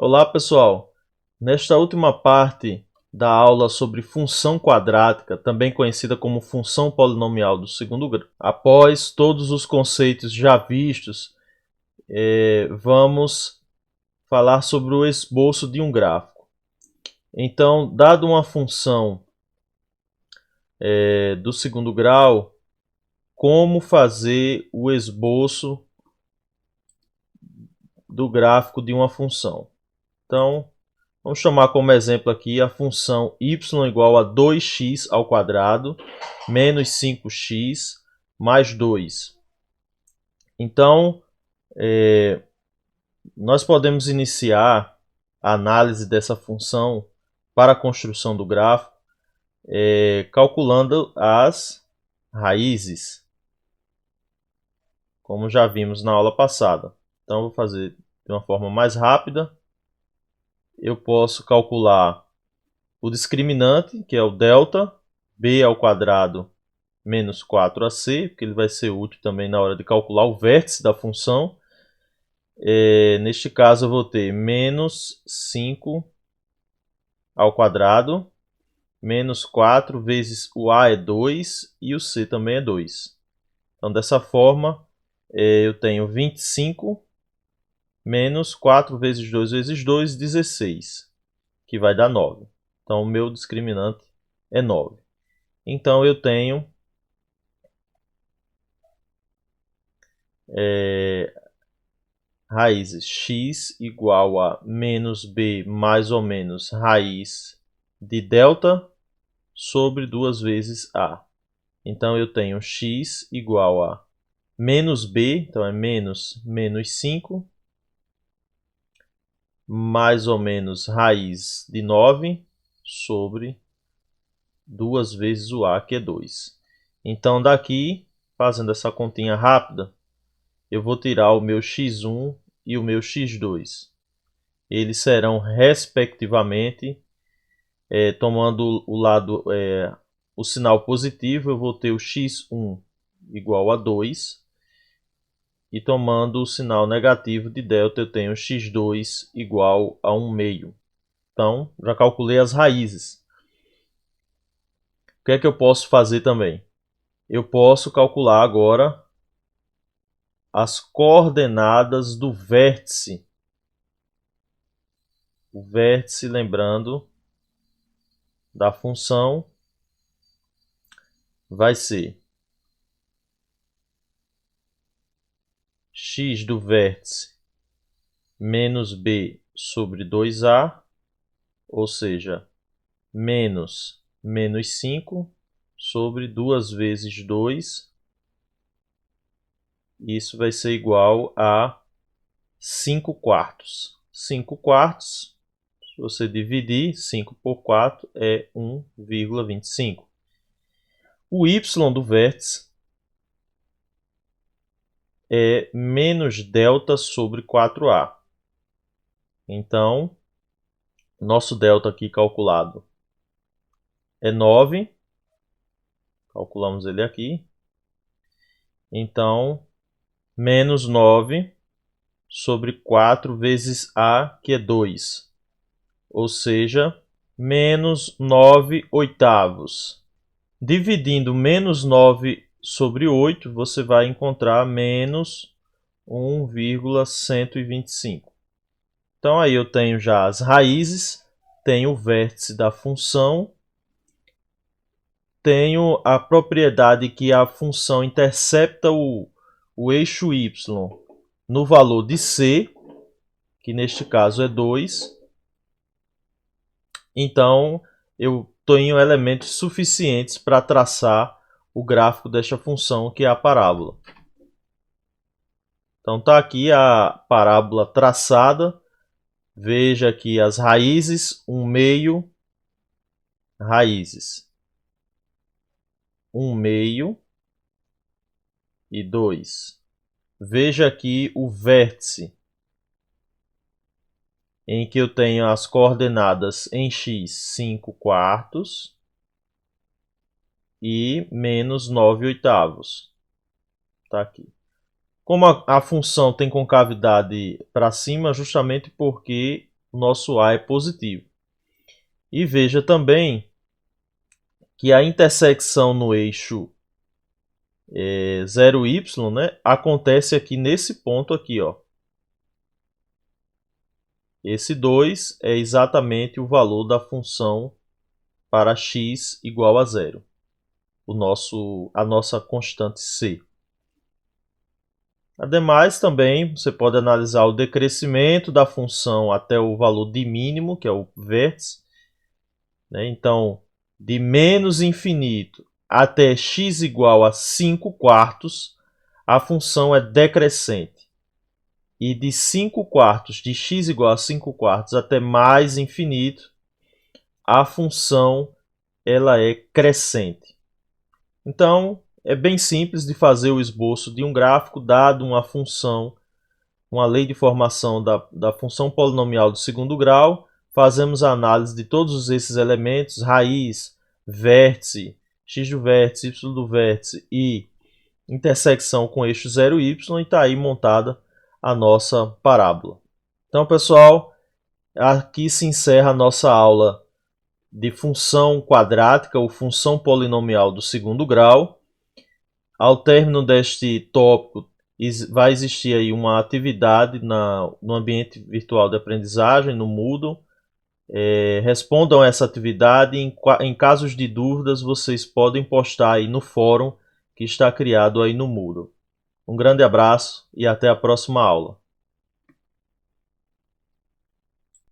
Olá pessoal, nesta última parte da aula sobre função quadrática, também conhecida como função polinomial do segundo grau, após todos os conceitos já vistos, vamos falar sobre o esboço de um gráfico. Então, dado uma função do segundo grau, como fazer o esboço do gráfico de uma função? Então, vamos chamar como exemplo aqui a função y igual a 2x ao quadrado menos 5x mais 2. Então, nós podemos iniciar a análise dessa função para a construção do gráfico calculando as raízes, como já vimos na aula passada. Então, vou fazer de uma forma mais rápida. Eu posso calcular o discriminante, que é o delta, b ao quadrado menos 4ac, porque ele vai ser útil também na hora de calcular o vértice da função. Neste caso eu vou ter menos 5 ao quadrado, menos 4 vezes o a é 2 e o c também é 2. Então dessa forma eu tenho 25 menos 4 vezes 2 vezes 2, 16, que vai dar 9. Então o meu discriminante é 9. Então eu tenho raízes x igual a menos b mais ou menos raiz de delta sobre 2 vezes a. Então eu tenho x igual a menos b, então é menos 5, mais ou menos raiz de 9 sobre 2 vezes o a, que é 2. Então daqui, fazendo essa continha rápida, eu vou tirar o meu x1 e o meu x2. Eles serão, respectivamente, tomando o sinal positivo, eu vou ter o x1 igual a 2. E tomando o sinal negativo de delta, eu tenho x2 igual a 1 meio. Então, já calculei as raízes. O que é que eu posso fazer também? Eu posso calcular agora as coordenadas do vértice. O vértice, lembrando, da função vai ser x do vértice menos b sobre 2a, ou seja, menos 5 sobre 2 vezes 2. Isso vai ser igual a 5 quartos. 5 quartos, se você dividir 5 por 4, é 1,25. O y do vértice é menos delta sobre 4a. Então, nosso delta aqui calculado é 9. Calculamos ele aqui. Então, menos 9 sobre 4 vezes a, que é 2. Ou seja, menos 9 oitavos. Dividindo menos 9 sobre 8, você vai encontrar menos 1,125. Então aí eu tenho já as raízes, tenho o vértice da função, tenho a propriedade que a função intercepta o eixo y no valor de c, que neste caso é 2. Então eu tenho elementos suficientes para traçar o gráfico desta função, que é a parábola. Então está aqui a parábola traçada. Veja aqui as raízes, 1 meio, raízes 1 meio e 2. Veja aqui o vértice, em que eu tenho as coordenadas em x 5 quartos e menos 9 oitavos. Está aqui. Como a função tem concavidade para cima, justamente porque o nosso A é positivo. E veja também que a intersecção no eixo 0y, né, acontece aqui nesse ponto aqui, ó. Esse 2 é exatamente o valor da função para x igual a 0, a nossa constante c. Ademais, também você pode analisar o decrescimento da função até o valor de mínimo, que é o vértice, né? Então, de menos infinito até x igual a 5 quartos, a função é decrescente. E de 5 quartos, de x igual a 5 quartos até mais infinito, a função ela é crescente. Então, é bem simples de fazer o esboço de um gráfico dado uma função, uma lei de formação da função polinomial do segundo grau. Fazemos a análise de todos esses elementos, raiz, vértice, x do vértice, y do vértice e intersecção com eixo 0y, e está aí montada a nossa parábola. Então, pessoal, aqui se encerra a nossa aula de função quadrática ou função polinomial do segundo grau. Ao término deste tópico, vai existir aí uma atividade no ambiente virtual de aprendizagem, no Moodle. Respondam a essa atividade e em casos de dúvidas vocês podem postar aí no fórum que está criado aí no Moodle. Um grande abraço e até a próxima aula.